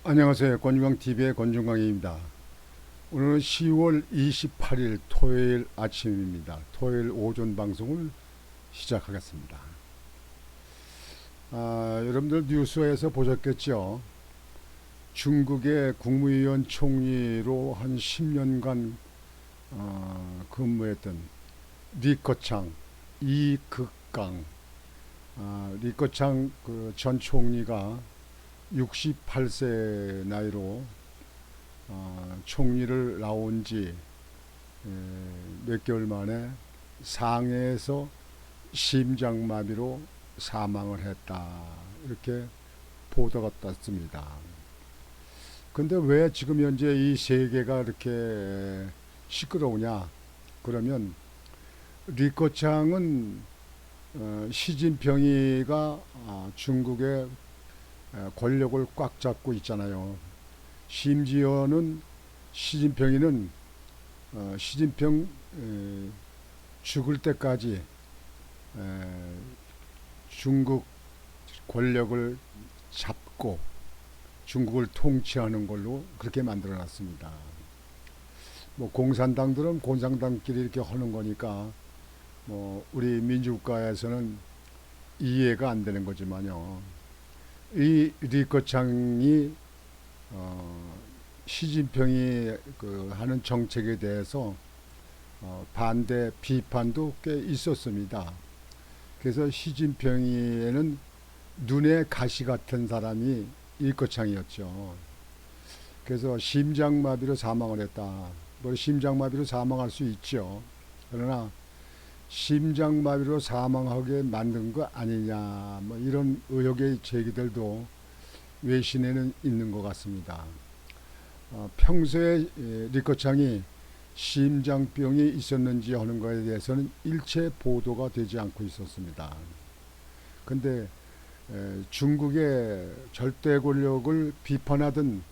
안녕하세요. 권중광TV의 권중광입니다. 오늘은 10월 28일 토요일 아침입니다. 토요일 오전 방송을 시작하겠습니다. 여러분들 뉴스에서 보셨겠죠? 중국의 국무위원 총리로 한 10년간 근무했던 리커창, 이극강, 리커창 전 총리가 68세 나이로 총리를 나온 지 몇 개월 만에 상해에서 심장마비로 사망을 했다. 이렇게 보도가 떴습니다. 근데 왜 지금 현재 이 세계가 이렇게 시끄러우냐? 그러면 리커창은 시진핑이가 중국의 권력을 꽉 잡고 있잖아요. 심지어는 시진핑이는 시진핑 죽을 때까지 중국 권력을 잡고 중국을 통치하는 걸로 그렇게 만들어 놨습니다. 뭐 공산당들은 공산당끼리 이렇게 하는 거니까 뭐 우리 민주국가에서는 이해가 안 되는 거지만요. 이 리커창이 시진핑이 하는 정책에 대해서 반대 비판도 꽤 있었습니다. 그래서 시진핑에는 눈에 가시 같은 사람이 리커창이었죠. 그래서 심장마비로 사망을 했다. 뭐 심장마비로 사망할 수 있죠. 그러나 심장마비로 사망하게 만든 거 아니냐, 뭐 이런 의혹의 제기들도 외신에는 있는 것 같습니다. 평소에 리커창이 심장병이 있었는지 하는 것에 대해서는 일체 보도가 되지 않고 있었습니다. 근데 중국의 절대 권력을 비판하던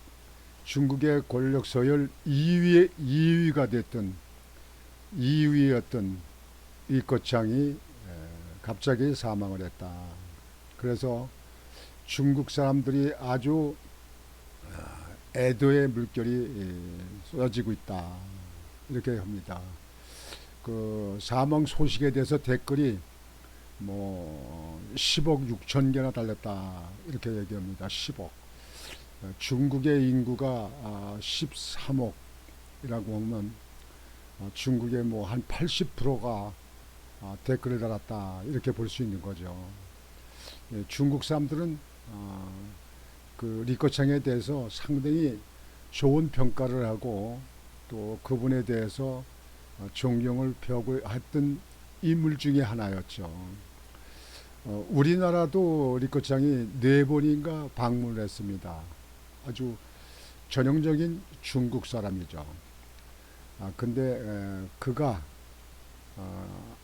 중국의 권력 서열 2위가 됐던 2위였던 리커창이 갑자기 사망을 했다. 그래서 중국 사람들이 아주 애도의 물결이 쏟아지고 있다. 이렇게 합니다. 그 사망 소식에 대해서 댓글이 뭐 10억 6천 개나 달렸다. 이렇게 얘기합니다. 10억. 중국의 인구가 13억이라고 하면 중국의 뭐 한 80%가 댓글을 달았다. 이렇게 볼 수 있는 거죠. 중국 사람들은 그 리커창에 대해서 상당히 좋은 평가를 하고 또 그분에 대해서 존경을 표했던 인물 중에 하나였죠. 우리나라도 리커창이 4번인가 방문을 했습니다. 아주 전형적인 중국 사람이죠. 근데 그가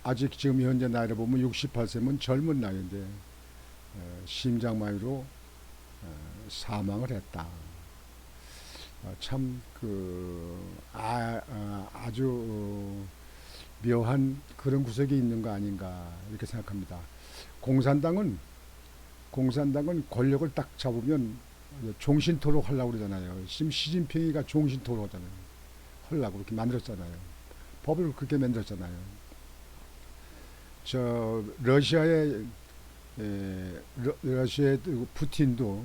아직 지금 현재 나이를 보면 68세면 젊은 나이인데 심장마비로 사망을 했다. 참 아주 묘한 그런 구석이 있는 거 아닌가 이렇게 생각합니다. 공산당은 권력을 딱 잡으면 종신토로 하려고 그러잖아요. 지금 시진핑이가 종신토로 하잖아요. 하려고 그렇게 만들었잖아요. 법을 그렇게 만들었잖아요. 저 러시아의 푸틴도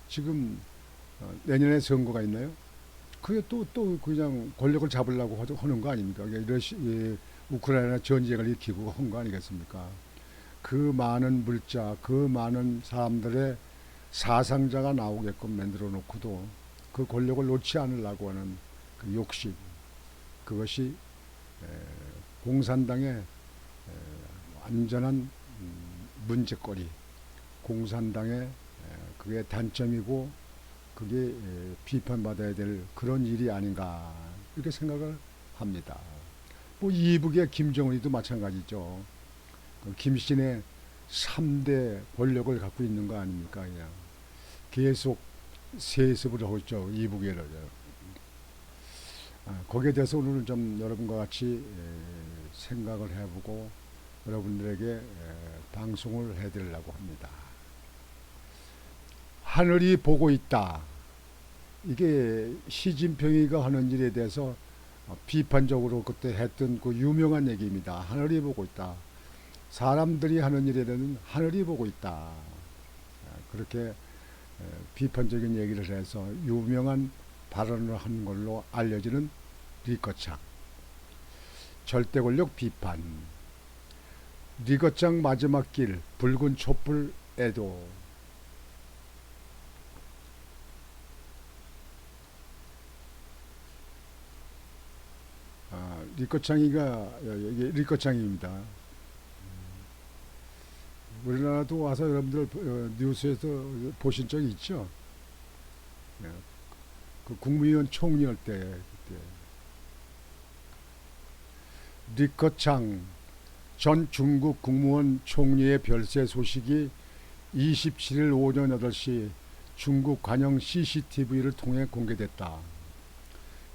지금 내년에 선거가 있나요? 그게 또 그냥 권력을 잡으려고 하는 거 아닙니까? 우크라이나 전쟁을 일으키고 한 거 아니겠습니까? 그 많은 물자, 그 많은 사람들의 사상자가 나오게끔 만들어 놓고도 그 권력을 놓지 않으려고 하는 그 욕심, 그것이 공산당의 완전한 문제거리, 공산당의 그게 단점이고 그게 비판받아야 될 그런 일이 아닌가 이렇게 생각을 합니다. 뭐 이북의 김정은이도 마찬가지죠. 김신의 3대 권력을 갖고 있는 거 아닙니까? 그냥 계속 세습을 하고 있죠. 이북에를. 거기에 대해서 오늘 좀 여러분과 같이 생각을 해보고 여러분들에게 방송을 해드리려고 합니다. 하늘이 보고 있다. 이게 시진핑이가 하는 일에 대해서 비판적으로 그때 했던 그 유명한 얘기입니다. 하늘이 보고 있다. 사람들이 하는 일에 대해서는 하늘이 보고 있다. 그렇게 비판적인 얘기를 해서 유명한 발언을 한 걸로 알려지는 리커창. 절대 권력 비판. 리커창 마지막 길 붉은 촛불 애도. 리커창이가 이게 리커창입니다. 우리나라도 와서 여러분들 뉴스에서 보신 적이 있죠? 예, 그 국무위원 총리할 때 그때 리커창 전 중국 국무원 총리의 별세 소식이 27일 오전 8시 중국 관영 CCTV를 통해 공개됐다.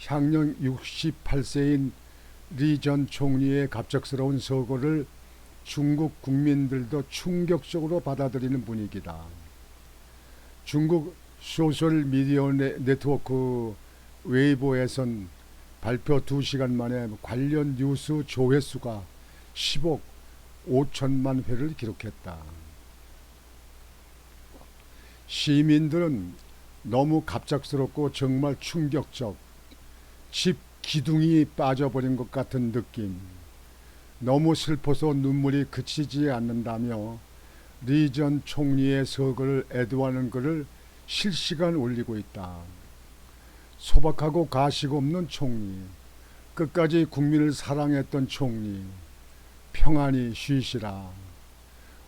향년 68세인 리 전 총리의 갑작스러운 서거를 중국 국민들도 충격적으로 받아들이는 분위기다. 중국 소셜미디어 네트워크 웨이보에선 발표 2시간 만에 관련 뉴스 조회수가 10억 5천만 회를 기록했다. 시민들은 너무 갑작스럽고 정말 충격적, 집 기둥이 빠져버린 것 같은 느낌, 너무 슬퍼서 눈물이 그치지 않는다며 리 전 총리의 서거를 애도하는 글을 실시간 올리고 있다. 소박하고 가식 없는 총리, 끝까지 국민을 사랑했던 총리, 평안히 쉬시라.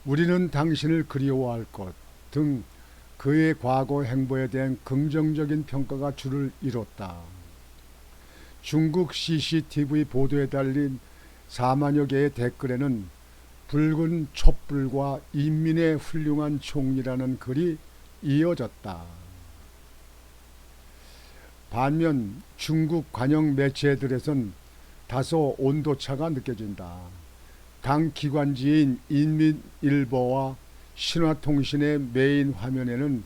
우리는 당신을 그리워할 것 등 그의 과거 행보에 대한 긍정적인 평가가 줄을 이뤘다. 중국 CCTV 보도에 달린 4만여 개의 댓글에는 붉은 촛불과 인민의 훌륭한 총리라는 글이 이어졌다. 반면 중국 관영 매체들에선 다소 온도차가 느껴진다. 당 기관지인 인민일보와 신화통신의 메인 화면에는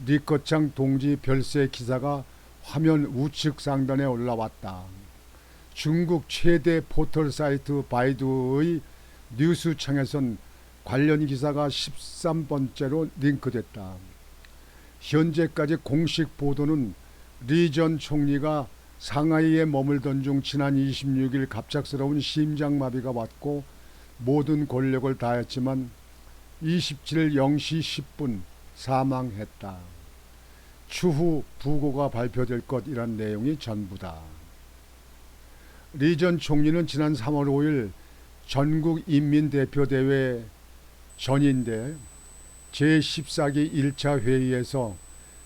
리커창 동지 별세 기사가 화면 우측 상단에 올라왔다. 중국 최대 포털 사이트 바이두의 뉴스창에선 관련 기사가 13번째로 링크됐다. 현재까지 공식 보도는 리 전 총리가 상하이에 머물던 중 지난 26일 갑작스러운 심장마비가 왔고 모든 권력을 다했지만 27일 0시 10분 사망했다. 추후 부고가 발표될 것이란 내용이 전부다. 리 전 총리는 지난 3월 5일 전국인민대표대회 전인대 제14기 1차 회의에서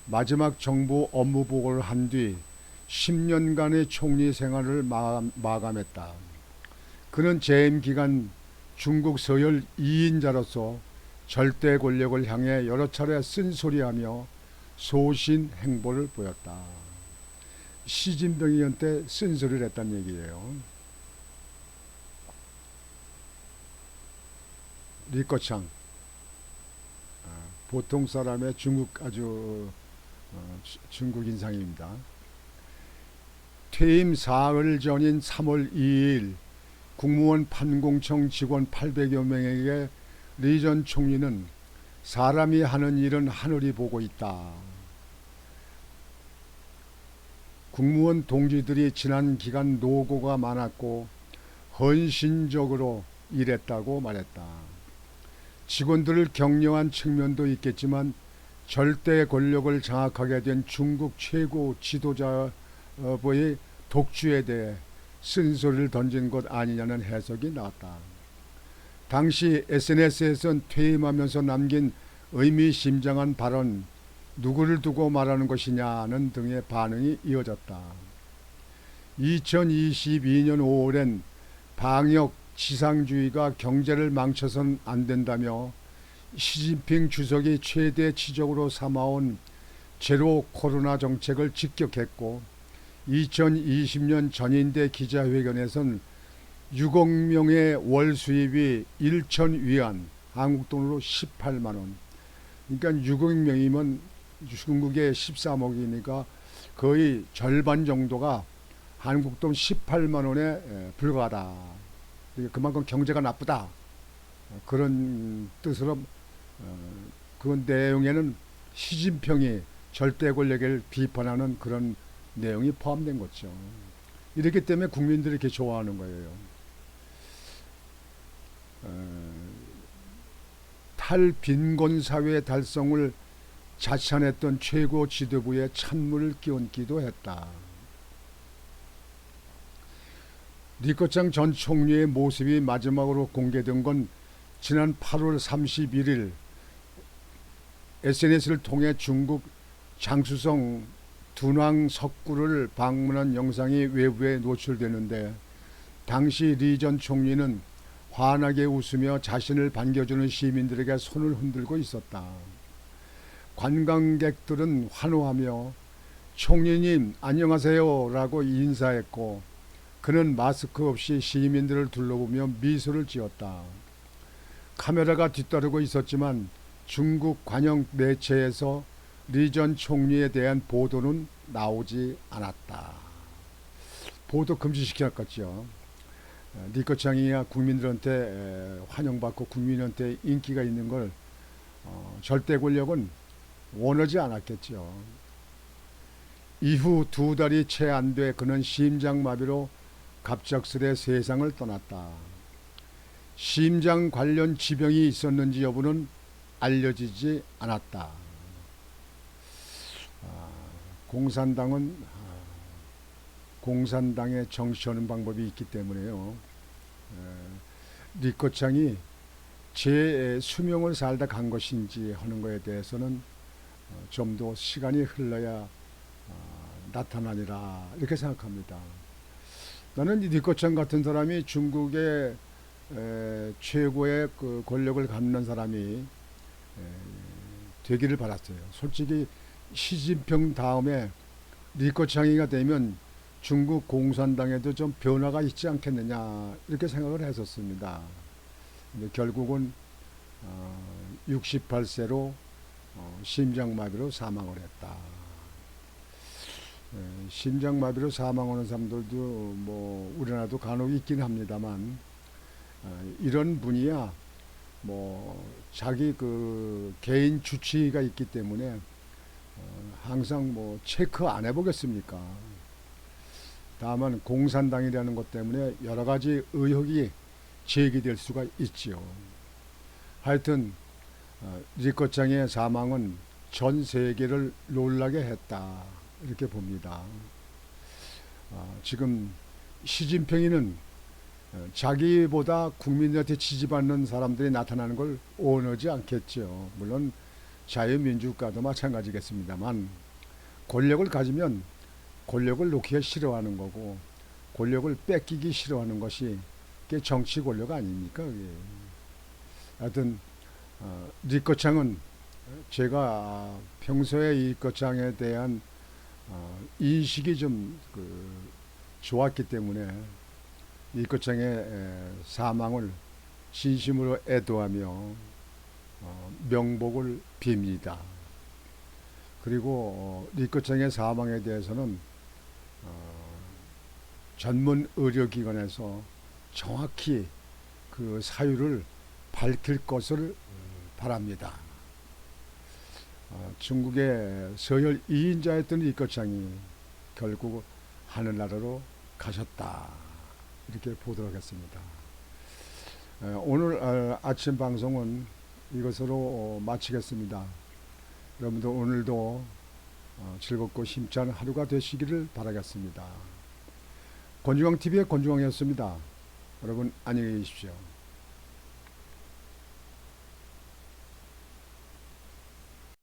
마지막 정부 업무 보고를 한 뒤 10년간의 총리 생활을 마감했다. 그는 재임 기간 중국 서열 2인자로서 절대 권력을 향해 여러 차례 쓴소리하며 소신 행보를 보였다. 시진핑한테 쓴소리를 했단 얘기예요. 리커창, 보통 사람의 중국 인상입니다. 퇴임 사흘 전인 3월 2일 국무원 판공청 직원 800여 명에게 리 전 총리는 사람이 하는 일은 하늘이 보고 있다. 국무원 동지들이 지난 기간 노고가 많았고 헌신적으로 일했다고 말했다. 직원들을 격려한 측면도 있겠지만 절대 권력을 장악하게 된 중국 최고 지도자의 독주에 대해 쓴소리를 던진 것 아니냐는 해석이 나왔다. 당시 SNS에선 퇴임하면서 남긴 의미심장한 발언, 누구를 두고 말하는 것이냐는 등의 반응이 이어졌다. 2022년 5월엔 방역 지상주의가 경제를 망쳐선 안 된다며 시진핑 주석이 최대 치적으로 삼아온 제로 코로나 정책을 직격했고 2020년 전인대 기자회견에선 6억 명의 월 수입이 1,000위안, 한국 돈으로 18만 원. 그러니까 6억 명이면 중국의 13억이니까 거의 절반 정도가 한국 돈 18만 원에 불과하다. 그만큼 경제가 나쁘다. 그런 뜻으로 그 내용에는 시진핑이 절대 권력을 비판하는 그런 내용이 포함된 거죠. 이렇기 때문에 국민들이 이렇게 좋아하는 거예요. 탈빈곤 사회 달성을 자찬했던 최고 지도부에 찬물을 끼얹기도 했다. 리커창 전 총리의 모습이 마지막으로 공개된 건 지난 8월 31일 SNS를 통해 중국 장쑤성 둔왕 석굴을 방문한 영상이 외부에 노출되는데, 당시 리 전 총리는 환하게 웃으며 자신을 반겨주는 시민들에게 손을 흔들고 있었다. 관광객들은 환호하며 총리님 안녕하세요 라고 인사했고, 그는 마스크 없이 시민들을 둘러보며 미소를 지었다. 카메라가 뒤따르고 있었지만 중국 관영 매체에서 리 전 총리에 대한 보도는 나오지 않았다. 보도 금지시켰겠죠. 리커창이야 국민들한테 환영받고 국민한테 인기가 있는 걸 절대 권력은 원하지 않았겠죠. 이후 2달이 채 안 돼 그는 심장마비로 갑작스레 세상을 떠났다. 심장 관련 지병이 있었는지 여부는 알려지지 않았다. 공산당은 공산당의 정치하는 방법이 있기 때문에요. 리커창이 제 수명을 살다 간 것인지 하는 것에 대해서는 좀 더 시간이 흘러야 나타나리라 이렇게 생각합니다. 나는 이 리커창 같은 사람이 중국의 최고의 그 권력을 갖는 사람이 되기를 바랐어요. 솔직히 시진핑 다음에 리커창이가 되면 중국 공산당에도 좀 변화가 있지 않겠느냐 이렇게 생각을 했었습니다. 근데 결국은 68세로 심장마비로 사망을 했다. 심장마비로 사망하는 사람들도 뭐 우리나라도 간혹 있긴 합니다만, 이런 분이야 뭐 자기 그 개인 주치의가 있기 때문에 항상 뭐 체크 안 해보겠습니까? 다만 공산당이라는 것 때문에 여러 가지 의혹이 제기될 수가 있지요. 하여튼 리커창의 사망은 전 세계를 놀라게 했다 이렇게 봅니다. 지금 시진핑이는 자기보다 국민들한테 지지받는 사람들이 나타나는 걸 원하지 않겠죠. 물론 자유민주국가도 마찬가지겠습니다만, 권력을 가지면 권력을 놓기가 싫어하는 거고 권력을 뺏기기 싫어하는 것이 그게 정치 권력 아닙니까? 그게. 하여튼 리커창은 제가 평소에 이 리커창에 대한 인식이 좀 좋았기 때문에 리커창의 사망을 진심으로 애도하며 명복을 빕니다. 그리고 리커창의 사망에 대해서는 전문 의료기관에서 정확히 그 사유를 밝힐 것을 바랍니다. 중국의 서열 2인자였던 리커창이 결국 하늘나라로 가셨다 이렇게 보도록 했습니다. 오늘 아침 방송은 이것으로 마치겠습니다. 여러분들 오늘도 즐겁고 힘찬 하루가 되시기를 바라겠습니다. 권중왕TV의 권중왕이었습니다. 여러분 안녕히 계십시오.